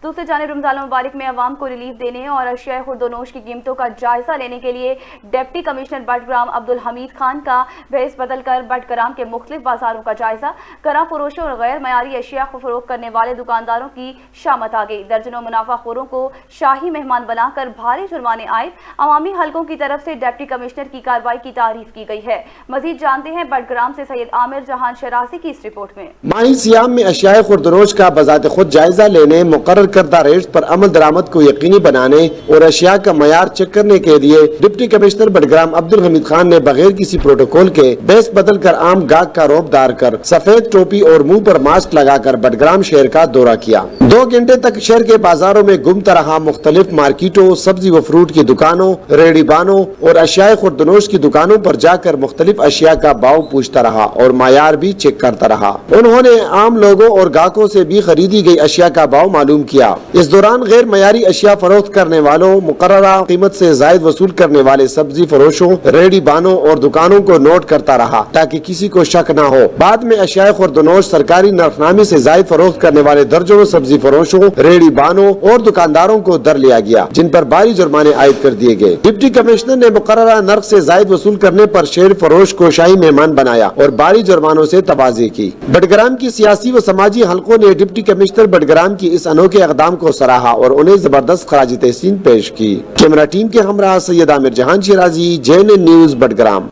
दूसरी जानिब रमजान मुबारक में अवाम को रिलीफ देने और अशिया खुर्दोनोश की कीमतों का जायजा लेने के लिए डिप्टी कमिश्नर बटग्राम अब्दुल हमीद खान का भेस बदल कर बटग्राम के मुख्तलिफ बाजारों का जायजा। करा फरोशों और गैर मयारी अशिया को फरोख्त करने वाले दुकानदारों की शामत आ गई। दर्जनों मुनाफाखोरों को शाही मेहमान बनाकर भारी जुर्माने आए। अवामी हलकों की तरफ से डिप्टी कमिश्नर की कार्रवाई की तारीफ की गई है। मजीद जानते हैं बटग्राम से सैयद आमिर जहान शरासी की इस रिपोर्ट में। माही सियाम में अशिया खुर्दोनोश का बजाते खुद जायजा लेने मुकर्रर करदा रेट्स पर अमल दरामद को यकीनी बनाने और अशिया का मयार चेक करने के लिए डिप्टी कमिश्नर बडग्राम अब्दुल हमीद खान ने बगैर किसी प्रोटोकॉल के बेस बदल कर आम गाहक का रौबदार कर सफेद टोपी और मुंह पर मास्क लगाकर बडग्राम शहर का दौरा किया। 2 घंटे तक शहर के बाजारों में घूमता रहा, मुख्तलिफ मार्केटों, सब्जी व फ्रूट की दुकानों, रेहड़ी बानों और अशिया खुर्दनोश की दुकानों पर जाकर मुख्तलिफ अशिया का भाव पूछता रहा और मायार भी चेक करता रहा। उन्होंने आम लोगों और ग्राहकों से भी खरीदी गई अशिया का भाव मालूम किया। इस दौरान गैर मयारी अशिया फरोख्त करने वालों, मुकर्ररा कीमत से जायद वसूल करने वाले सब्जी फरोशों, रेहड़ी बानों और दुकानों को नोट करता रहा ताकि किसी को शक न हो। बाद में अशिया खुर्दनोश सरकारी नरखनामे से जायद फरोख्त करने वाले दर्जनों सब्जी फरोशों, रेहड़ी बानों और दुकानदारों को दर लिया गया, जिन पर भारी जुर्माने आयद कर दिए गए। डिप्टी कमिश्नर ने मुकर्ररा नर्ख से जायद वसूल करने पर शेर फरोश को शाही मेहमान बनाया और भारी जुर्मानों से तबाजी की। बडग्राम की सियासी व समाजी हलकों ने डिप्टी कमिश्नर बडग्राम की इस अनोखे इक़दाम को सराहा और उन्हें जबरदस्त खराज तहसीन पेश की। कैमरा टीम के हमरा सैयद आमिर जहान शिराजी, JNN न्यूज बडग्राम।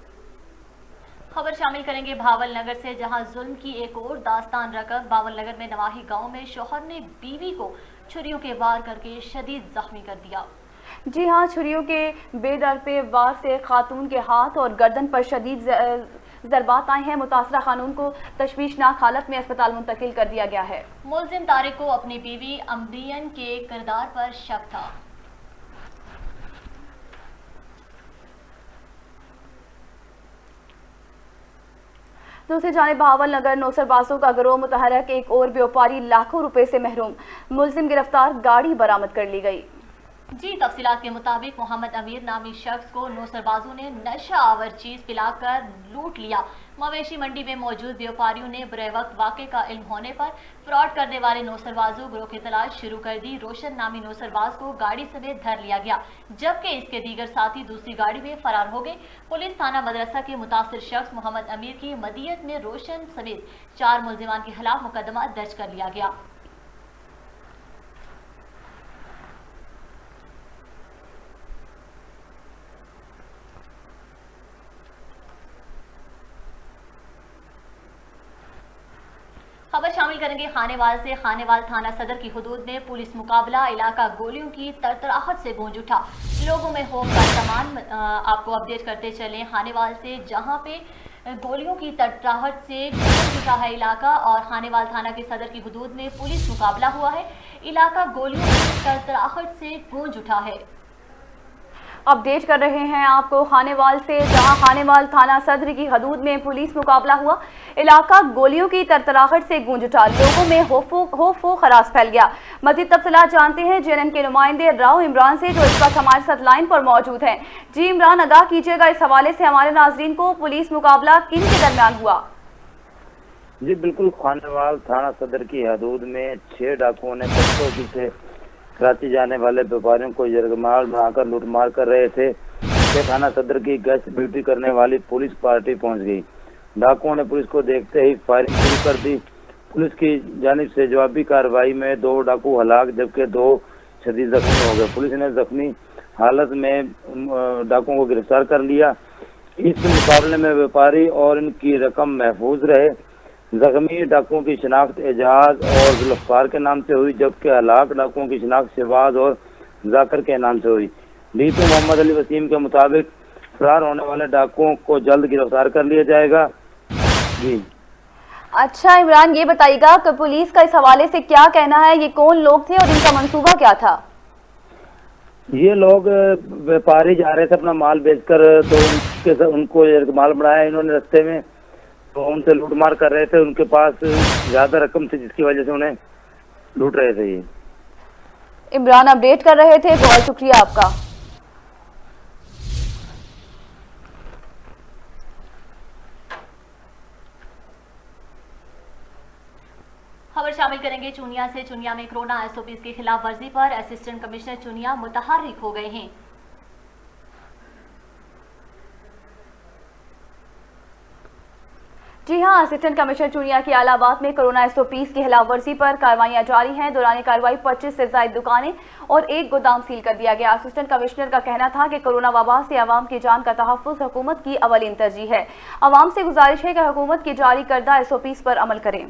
खबर शामिल करेंगे भावल नगर से, जहां जुल्म की एक और दास्तान रकम। भावल नगर में नवाही गांव में शौहर ने बीवी को छुरियों के वार करके शदीद जख्मी कर दिया। जी हाँ, छुरियों के बेदर पे वार से खातून के हाथ और गर्दन पर शदीद ज़रबात आए हैं। मुतासरा खानून को तशवीशनाक हालत में अस्पताल मुंतकिल कर दिया गया है। मुल्जिम तारिक को अपनी बीवी अम्बियन के किरदार पर शक था। दूसरी जानिब भावल नगर नौसरबाजों का गिरोह मुतहरक, एक और व्यापारी लाखों रुपए से महरूम। मुल्जिम गिरफ्तार, गाड़ी बरामद कर ली गई। जी, तफसीलात के मुताबिक मोहम्मद अमीर नामी शख्स को नौसरबाजों ने नशा आवर चीज पिलाकर लूट लिया। मवेशी मंडी में मौजूद व्यापारियों ने बुरे वक्त वाक़े का इल्म होने पर फ्रॉड करने वाले नौसरबाजों गिरोह की तलाश शुरू कर दी। रोशन नामी नौसरबाज को गाड़ी समेत धर लिया गया, जबकि इसके दीगर साथी दूसरी गाड़ी में फरार हो गए। पुलिस थाना मदरसा के मुतासिर शख्स मोहम्मद अमीर की मदियत में रोशन समेत 4 मुल्जिमान के खिलाफ मुकदमा दर्ज कर लिया गया। खबर शामिल करेंगे खानेवाल से। खानेवाल थाना सदर की हुदूद में पुलिस मुकाबला, इलाका गोलियों की तरतराहट से गूंज उठा। लोगों में खौफ का सामान। आपको अपडेट करते चलें खानेवाल से, जहां पे गोलियों की तरतराहट से गूंज उठा है इलाका, और खानेवाल थाना के सदर की हुदूद में पुलिस मुकाबला हुआ है। इलाका गोलियों की तरतराहट से गूंज उठा है। अपडेट कर रहे हैं आपको खानेवाल से, जहां खानेवाल थाना सदर की हदूद में पुलिस मुकाबला हुआ। इलाका गोलियों की तरतराहट से गूंज उठा। लोगों में खौफ व खराश फैल गया। मज़ीद तफसीलात जानते हैं JNN के नुमाइंदे राव इमरान से, जो इस वक्त हमारे साथ लाइन पर मौजूद हैं। जी इमरान, आगाह कीजिएगा इस हवाले से हमारे नाजरीन को, पुलिस मुकाबला किन के दरमियान हुआ? जी बिल्कुल, खानेवाल थाना सदर की हदूद में 6 डाकुओं ने बच्चों से कराची जाने वाले व्यापारियों को यरगमाल बनाकर लूटमार कर रहे थे। थाना सदर की गश्त ड्यूटी करने वाली पुलिस पार्टी पहुंच गई। डाकुओं ने पुलिस को देखते ही फायरिंग शुरू कर दी। पुलिस की जानिब से जवाबी कार्रवाई में 2 डाकू हलाक जबकि 2 शदीद जख्मी हो गए। पुलिस ने जख्मी हालत में डाकुओं को गिरफ्तार कर लिया। इस मुकाबले में व्यापारी और इनकी रकम महफूज रहे। जख्मी डाकुओं की शिनाख्त एजाज और जुल्फकार के नाम से हुई, जबकि हलाक डाकुओं की शिनाख्त शहबाज और जाकर के नाम से हुई। डीपी मोहम्मद अली वसीम के मुताबिक फरार होने वाले डाकुओं को जल्द गिरफ्तार कर लिया जाएगा। जी अच्छा इमरान, ये बताइएगा कि पुलिस का इस हवाले से क्या कहना है? ये कौन लोग थे और इनका मंसूबा क्या था? ये लोग व्यापारी जा रहे थे अपना माल बेचकर, तो उनको माल बढ़ाया इन्होंने रास्ते में, तो उनसे लूटमार कर रहे थे। उनके पास ज्यादा रकम थी जिसकी वजह से उन्हें लूट रहे थे। ये इमरान अपडेट कर रहे थे, बहुत शुक्रिया आपका। खबर शामिल करेंगे चुनिया से। चुनिया में कोरोना SOPs की खिलाफ वर्जी पर असिस्टेंट कमिश्नर चुनिया मुतहर्रिक हो गए हैं। जी हां, असिस्टेंट कमिश्नर चुनिया की इलाहाबाद में कोरोना SOPs की खिलाफ वर्जी पर कार्रवाइयां जारी हैं। दौरान कार्रवाई 25 से ज्यादा दुकानें और 1 गोदाम सील कर दिया गया। असिस्टेंट कमिश्नर का कहना था कि कोरोना वबा से आवाम की जान का तहफ़्फ़ुज़ हुकूमत की अवलीन तरजीह है। आवाम से गुजारिश है कि हुकूमत की जारी करदा SOPs पर अमल करें।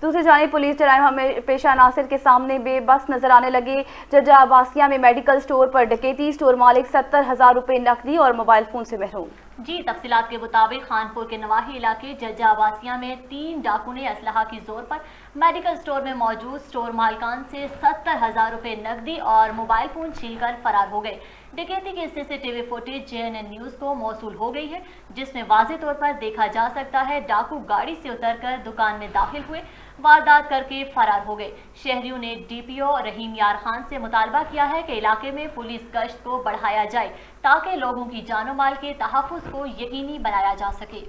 दूसरी जानिब पुलिस जराइम पेशा नासिर के सामने बेबस नजर आने लगे। जजा आबासिया में मेडिकल स्टोर पर डकैती, स्टोर मालिक 70,000 रुपए नकदी और मोबाइल फोन से महरूम। जी, तफसीलात के मुताबिक खानपुर के नवाही इलाके जजा आबासिया में 3 डाकू ने असलहा की जोर पर मेडिकल स्टोर में मौजूद स्टोर मालकान से 70,000 रुपए नकदी और मोबाइल फोन छीनकर फरार हो गए। डकैती की सीसीटीवी फुटेज JNN न्यूज को मौसूल हो गई है, जिसमें वाज़े तौर पर देखा जा सकता है डाकू गाड़ी से उतरकर दुकान में दाखिल हुए, वारदात करके फरार हो गए। शहरियों ने DPO रहीम यार खान से मुतालबा किया है कि इलाके में पुलिस गश्त को बढ़ाया जाए ताकि लोगों की जानो माल के तहफ़्फ़ुज़ को यकीनी बनाया जा सके।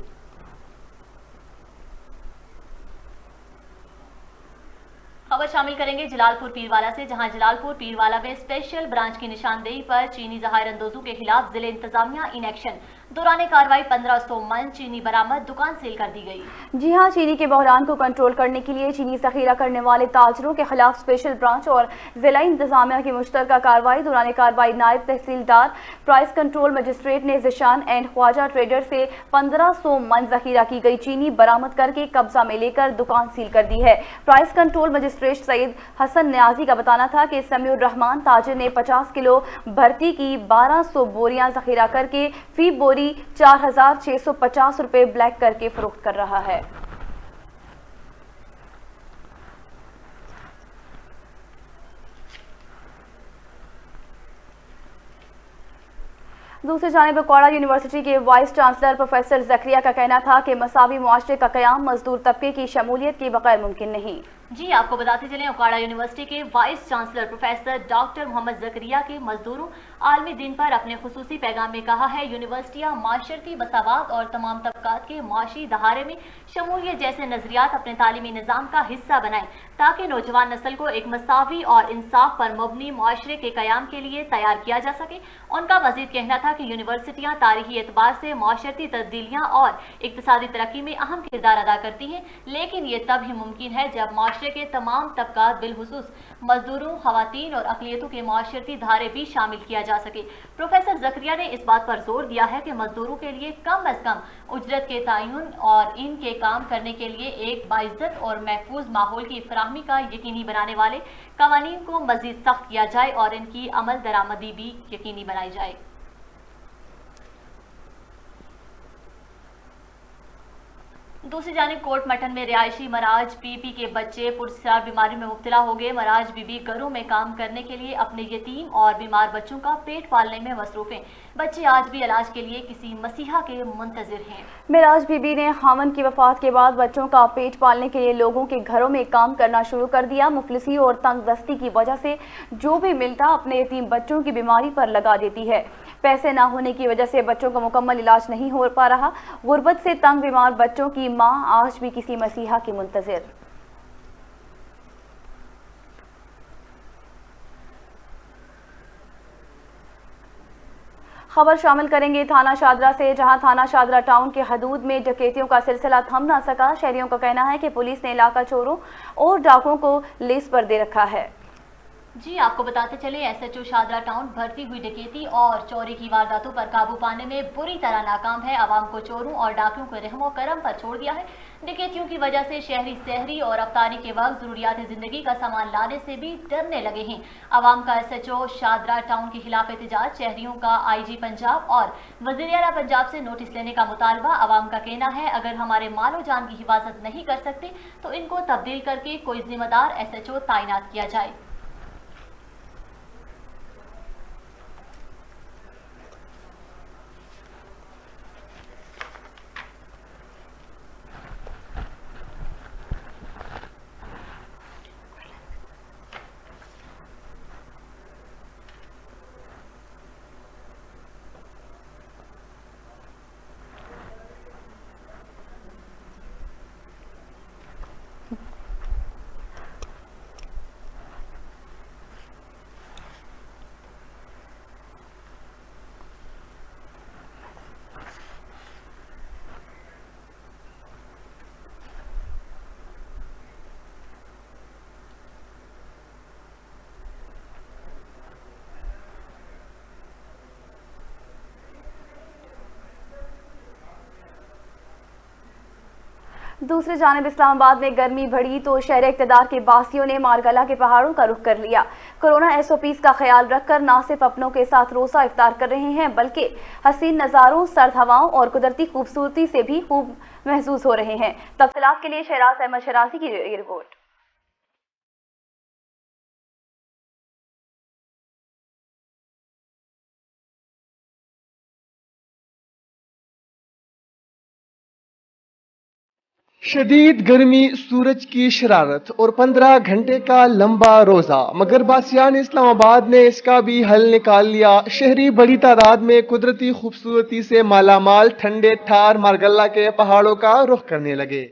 खबर शामिल करेंगे जलालपुर पीरवाला से, जहां जलालपुर पीरवाला में स्पेशल ब्रांच की निशानदेही पर चीनी ज़ाहिर अंदोजों के खिलाफ जिले इंतजामिया इन एक्शन। दौरान कार्रवाई 1500 मन चीनी बरामद, दुकान सील कर दी गई। जी हां, चीनी के बहरान को कंट्रोल करने के लिए चीनी जखीरा करने वाले ताजरों के खिलाफ स्पेशल ब्रांच और जिला इंतजामिया की मुश्तरका कार्रवाई। दौरान कार्रवाई नायब तहसीलदार प्राइस कंट्रोल मजिस्ट्रेट ने ज़िशान एंड ख्वाजा ट्रेडर से 1500 मन जखीरा की गई चीनी बरामद करके कब्जा में लेकर दुकान सील कर दी है। Price control magistrate Saeed Hasan Niazi का बताना था कि समीउर रहमान ताजिर ने 50 किलो भर्ती की 1200 बोरियां जखीरा करके फी बोरी 4,650 रुपए ब्लैक करके फरोख्त कर रहा है। दूसरी जानिब कोड़ा यूनिवर्सिटी के वाइस चांसलर प्रोफेसर जकरिया का कहना था कि मसावी मुआशरे का क़याम मजदूर तबके की शमूलियत के बगैर मुमकिन नहीं। जी, आपको बताते चलें, उकाड़ा यूनिवर्सिटी के vice chancellor professor doctor Mohammad Zakaria के मजदूरों आलमी दिन पर अपने खुसूसी पैगाम में कहा है, यूनिवर्सिटियाँ माशरती मसावात और तमाम तबकात के माशी दहारे में शमूलियत जैसे नजरियात अपने तालीमी निज़ाम का हिस्सा बनाएं ताकि नौजवान नस्ल को एक मसावी और इंसाफ पर मबनी मुआशरे के क़याम के लिए तैयार किया जा सके। उनका मजीद कहना था कि यूनिवर्सिटियाँ तारीखी एतबार से माशरती तब्दीलियाँ और इक़्तिसादी तरक्की में अहम किरदार अदा करती हैं, लेकिन ये तब ही मुमकिन है जब माशरे के तमाम तबकात बिलखुसूस मजदूरों, खवातीन और अक़लियतों के माशरती धारे भी शामिल किया जा सके। प्रोफेसर जकरिया ने इस बात पर जोर दिया है कि मजदूरों के लिए कम अज़ कम उजरत के तयन और इनके काम करने के लिए एक बाइज्जत और महफूज माहौल की फराहमी का यकीनी बनाने वाले कवानीन को मजीद सख्त किया जाए और इनकी अमल दरामदी भी यकीनी बनाई जाए। दूसरी जानिब कोट मटन में रिहायशी मराज बीबी के बच्चे पुरस्कार बीमारी में मुब्तला हो गए। मराज बीबी घरों में काम करने के लिए अपने यतीम और बीमार बच्चों का पेट पालने में मसरूफ हैं। बच्चे आज भी इलाज के लिए किसी मसीहा के मुंतजिर हैं। मराज बीबी ने खामन की वफात के बाद बच्चों का पेट पालने के लिए लोगों के घरों में काम करना शुरू कर दिया। मुफलिसी और तंग दस्ती की वजह से जो भी मिलता अपने यतीम बच्चों की बीमारी पर लगा देती है। पैसे ना होने की वजह से बच्चों का मुकम्मल इलाज नहीं हो पा रहा। गुर्बत से तंग बीमार बच्चों की माँ आज भी किसी मसीहा की मुंतजिर। खबर शामिल करेंगे थाना शादरा से, जहां थाना शादरा टाउन के हदूद में डकैतियों का सिलसिला थम ना सका। शहरियों का कहना है कि पुलिस ने इलाका चोरों और डाकुओं को लेस पर दे रखा है। जी, आपको बताते चले, SHO शादरा टाउन भरती हुई डकैती और चोरी की वारदातों पर काबू पाने में बुरी तरह नाकाम है। आवाम को चोरों और डाकुओं के रहमो करम पर छोड़ दिया है। डकैतियों की वजह से शहरी सहरी और अफ्तारी के वक्त जरूरियात जिंदगी का सामान लाने से भी डरने लगे हैं। आवाम का SHO शादरा टाउन के खिलाफ एहतजाज, शहरियों का IG पंजाब और वज़ीर आला पंजाब से नोटिस लेने का मुतालबा। आवाम का कहना है, अगर हमारे मालो जान की हिफाजत नहीं कर सकते तो इनको तब्दील करके कोई जिम्मेदार SHO तैनात किया जाए। दूसरी जानिब इस्लामाबाद में गर्मी बढ़ी तो शहर इक़्तिदार के बासियों ने मारगला के पहाड़ों का रुख कर लिया। कोरोना SOPs का ख्याल रखकर न सिर्फ अपनों के साथ रोज़ा इफ्तार कर रहे हैं बल्कि हसीन नज़ारों, सर्द हवाओं और कुदरती खूबसूरती से भी खूब महसूस हो रहे हैं। तफसीलात के लिए शहराज अहमद शराजी की रिपोर्ट। शदीद गर्मी, सूरज की शरारत और 15 घंटे का लंबा रोजा, मगर बासियान इस्लामाबाद ने इसका भी हल निकाल लिया। शहरी बड़ी तादाद में कुदरती खूबसूरती से मालामाल ठंडे ठार मारगल्ला के पहाड़ों का रुख करने लगे।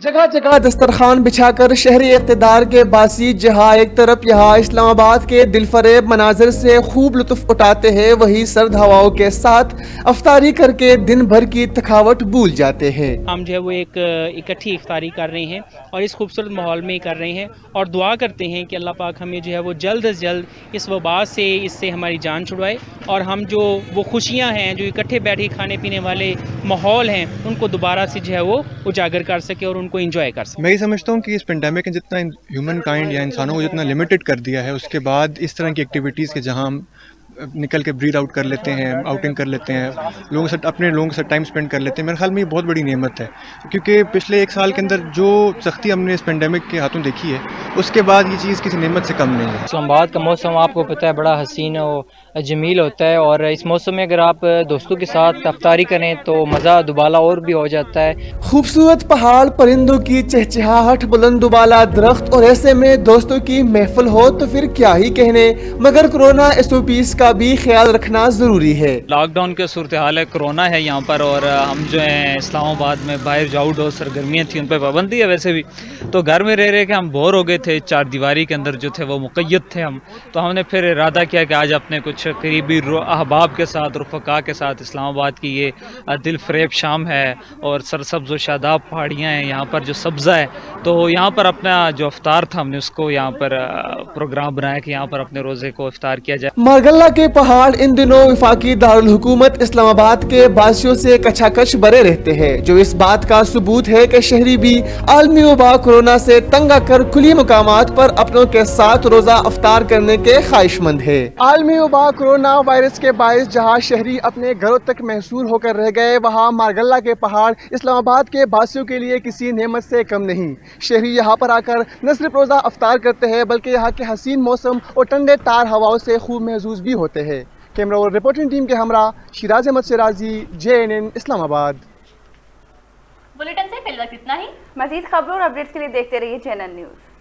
जगह जगह दस्तरखान बिछाकर शहरी इक़्तिदार के बासी जहाँ एक तरफ यहाँ इस्लामाबाद के दिलफरेब मनाजिर से खूब लुत्फ उठाते हैं, वहीं सर्द हवाओं के साथ अफ्तारी करके दिन भर की थकावट भूल जाते हैं। हम जो है वो एक इकट्ठी इफ्तारी कर रहे हैं और इस खूबसूरत माहौल में कर रहे हैं और दुआ करते हैं कि अल्लाह पाक हमें जो है वो जल्द से जल्द इस वबा से इससे हमारी जान छुड़वाए और हम जो वो खुशियाँ हैं, जो इकट्ठे बैठे खाने पीने वाले माहौल हैं, उनको दोबारा से जो है वो उजागर कर सके और उनको एंजॉय कर सके। मैं ये समझता हूँ कि इस पेंडेमिक ने जितना ह्यूमन काइंड या इंसानों को जितना लिमिटेड कर दिया है, उसके बाद इस तरह की एक्टिविटीज़ के जहाँ हम निकल के ब्रीद आउट कर लेते हैं, आउटिंग कर लेते हैं, लोगों से अपने लोगों के साथ टाइम स्पेंड कर लेते हैं, मेरे ख्याल में ये बहुत बड़ी नेमत है। क्योंकि पिछले 1 साल के अंदर जो सख्ती हमने इस पेंडेमिक के हाथों देखी है, उसके बाद ये चीज़ किसी नेमत से कम नहीं है। इस्लामाबाद का मौसम आपको पता है बड़ा हसीन और जमील होता है और इस मौसम में अगर आप दोस्तों के साथ अफ्तारी करें तो मज़ा दुबाला और भी हो जाता है। खूबसूरत पहाड़, परिंदों की चहचहाहट, बुलंद दुबाला दरख्त और ऐसे में दोस्तों की महफिल हो तो फिर क्या ही कहने, मगर कोरोना SOPs का भी ख्याल रखना जरूरी है। लॉकडाउन के सूरत हाल है, कोरोना है यहाँ पर और हम जो है इस्लामाबाद में बाहर जाओ और सरगर्मियाँ थी, उन पर पाबंदी है। वैसे भी तो घर में रह रहे के हम बोर हो गए थे, 4 दीवारी के अंदर जो थे वो मुक़य्यद थे हम, तो हमने फिर इरादा किया कि आज अपने कुछ करीबी अहबाब के साथ, रुफ़क़ा के साथ इस्लामाबाद की ये दिल फरेब शाम है और सरसब्ज़ व शादाब पहाड़ियाँ हैं, यहाँ पर जो सब्ज़ा है, तो यहाँ पर अपना जो अफ्तार था हमने उसको यहाँ पर प्रोग्राम बनाया कि यहाँ पर अपने रोज़े को इफ्तार किया जाए। मारगल्ला के पहाड़ इन दिनों वफाकी दारुल हुकूमत इस्लामाबाद के बासियों से कचाकच भरे रहते हैं, जो इस बात का सबूत है कि शहरी भी आलमी वबा कोरोना से तंग आकर खुली मुकामात पर अपनों के साथ रोजा अफ्तार करने के ख्वाहिशमंद है। आलमी वबा कोरोना वायरस के बायस जहां शहरी अपने घरों तक महसूर होकर रह गए, वहां मारगल्ला के पहाड़ इस्लामाबाद के बासियों के लिए किसी नेमत से कम नहीं। शहरी यहाँ पर आकर न सिर्फ रोजा अफ्तार करते हैं बल्कि यहाँ के हसीन मौसम और ठंडे टार हवाओं से खूब महसूस भी होते हैं। कैमरा और रिपोर्टिंग टीम के हमरा शिराज अहमद सिराजी, JNN इस्लामाबाद। बुलेटिन से फिलहाल इतना ही। मजीद खबरों और अपडेट्स के लिए देखते रहिए JNN न्यूज़।